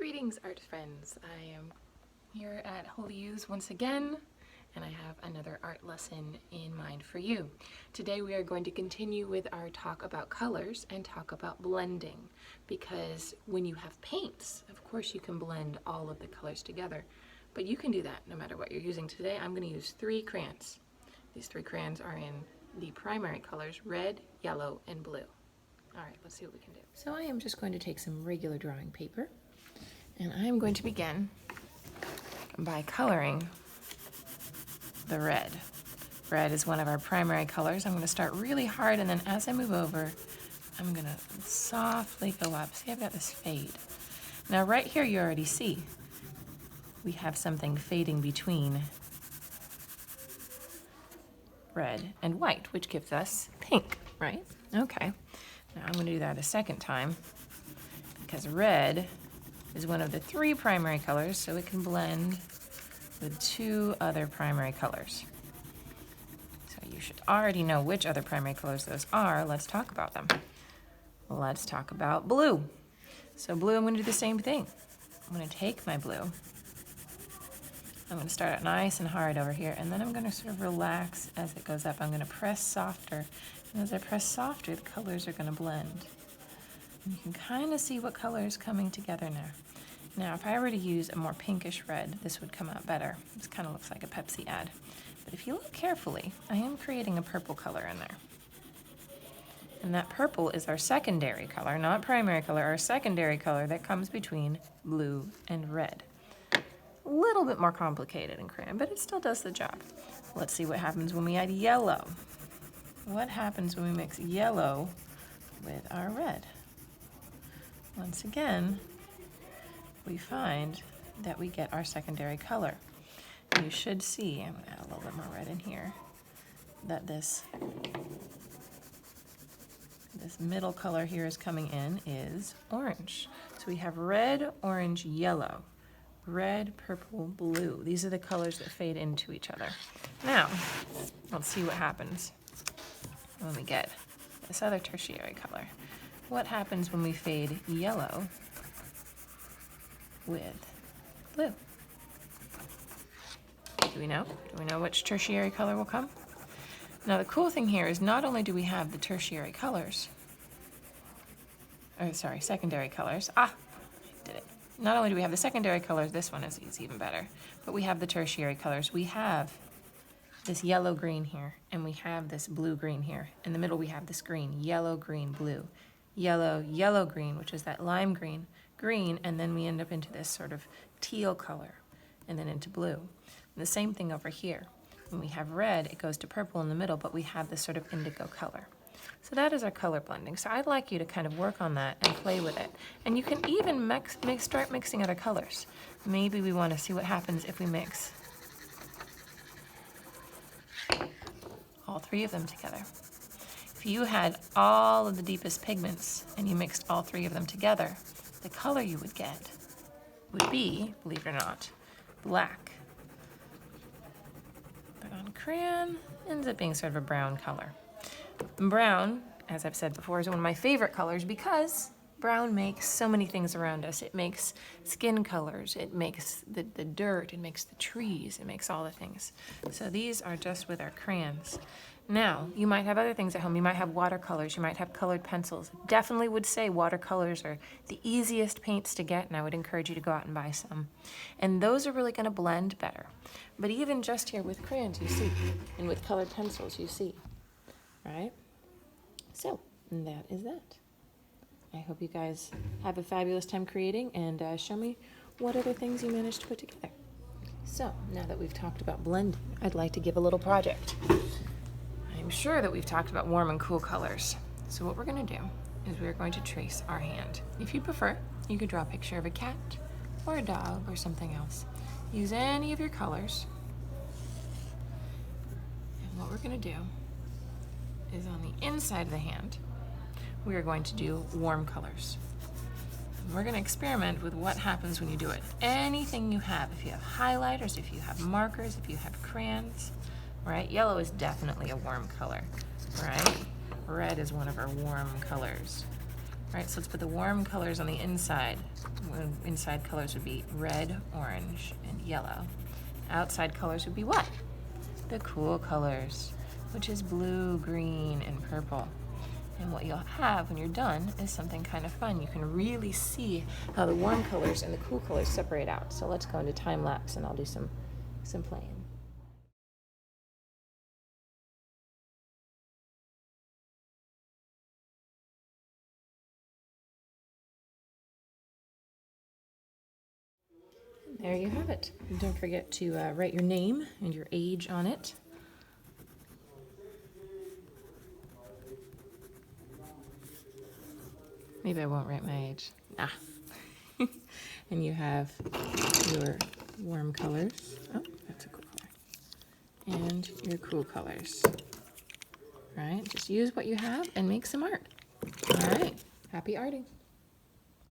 Greetings, art friends. I am here at Holy Youths once again, and I have another art lesson in mind for you. Today we are going to continue with our talk about colors and talk about blending, because when you have paints, of course you can blend all of the colors together, but you can do that no matter what you're using. Today I'm going to use 3 crayons. These 3 crayons are in the primary colors, red, yellow, and blue. All right, let's see what we can do. So I am just going to take some regular drawing paper, and I am going to begin by coloring the red. Red is one of our primary colors. I'm going to start really hard, and then as I move over, I'm going to softly go up. See, I've got this fade. Now right here you already see we have something fading between red and white, which gives us pink, right? Okay. Now I'm going to do that a second time, because red is one of the 3 primary colors, so it can blend with 2 other primary colors. So you should already know which other primary colors those are. Let's talk about them. Let's talk about blue. So blue, I'm going to do the same thing. I'm going to take my blue. I'm going to start out nice and hard over here, and then I'm going to sort of relax as it goes up. I'm going to press softer, and as I press softer, the colors are going to blend. And you can kind of see what color is coming together now. Now, if I were to use a more pinkish red, this would come out better. This kind of looks like a Pepsi ad. But if you look carefully, I am creating a purple color in there. And that purple is our secondary color, not primary color, our secondary color that comes between blue and red. A little bit more complicated in crayon, but it still does the job. Let's see what happens when we add yellow. What happens when we mix yellow with our red? Once again, we find that we get our secondary color. You should see, I'm going to add a little bit more red in here, that this middle color here is coming in is orange. So we have red, orange, yellow. Red, purple, blue. These are the colors that fade into each other. Now, let's see what happens when we get this other tertiary color. What happens when we fade yellow with blue? Do we know? Do we know which tertiary color will come? Now the cool thing here is not only do we have the tertiary colors, secondary colors. I did it. Not only do we have the secondary colors, this one is even better, but we have the tertiary colors. We have this yellow green here, and we have this blue green here. In the middle we have this green, yellow, green, blue. Yellow, yellow, green, which is that lime green, green, and then we end up into this sort of teal color, and then into blue. And the same thing over here. When we have red, it goes to purple in the middle, but we have this sort of indigo color. So that is our color blending. So I'd like you to kind of work on that and play with it. And you can even start mixing other colors. Maybe we want to see what happens if we mix all 3 of them together. If you had all of the deepest pigments and you mixed all 3 of them together, the color you would get would be, believe it or not, black. But on crayon, it ends up being sort of a brown color. Brown, as I've said before, is one of my favorite colors because brown makes so many things around us. It makes skin colors, it makes the dirt, it makes the trees, it makes all the things. So these are just with our crayons. Now, you might have other things at home. You might have watercolors, you might have colored pencils. Definitely would say watercolors are the easiest paints to get, and I would encourage you to go out and buy some. And those are really going to blend better. But even just here with crayons, you see, and with colored pencils, you see. Right? So, that is that. I hope you guys have a fabulous time creating, and show me what other things you managed to put together. So, now that we've talked about blending, I'd like to give a little project. I'm sure that we've talked about warm and cool colors. So what we're going to do is we're going to trace our hand. If you prefer, you could draw a picture of a cat or a dog or something else. Use any of your colors. And what we're going to do is on the inside of the hand, we are going to do warm colors. And we're going to experiment with what happens when you do it. Anything you have, if you have highlighters, if you have markers, if you have crayons, right? Yellow is definitely a warm color, right? Red is one of our warm colors. Right, so let's put the warm colors on the inside. Inside colors would be red, orange, and yellow. Outside colors would be what? The cool colors, which is blue, green, and purple. And what you'll have when you're done is something kind of fun. You can really see how the warm colors and the cool colors separate out. So let's go into time lapse and I'll do some playing. There you have it. And don't forget to write your name and your age on it. Maybe I won't write my age. Nah. And you have your warm colors. Oh, that's a cool color. And your cool colors. All right, just use what you have and make some art. All right, happy arting.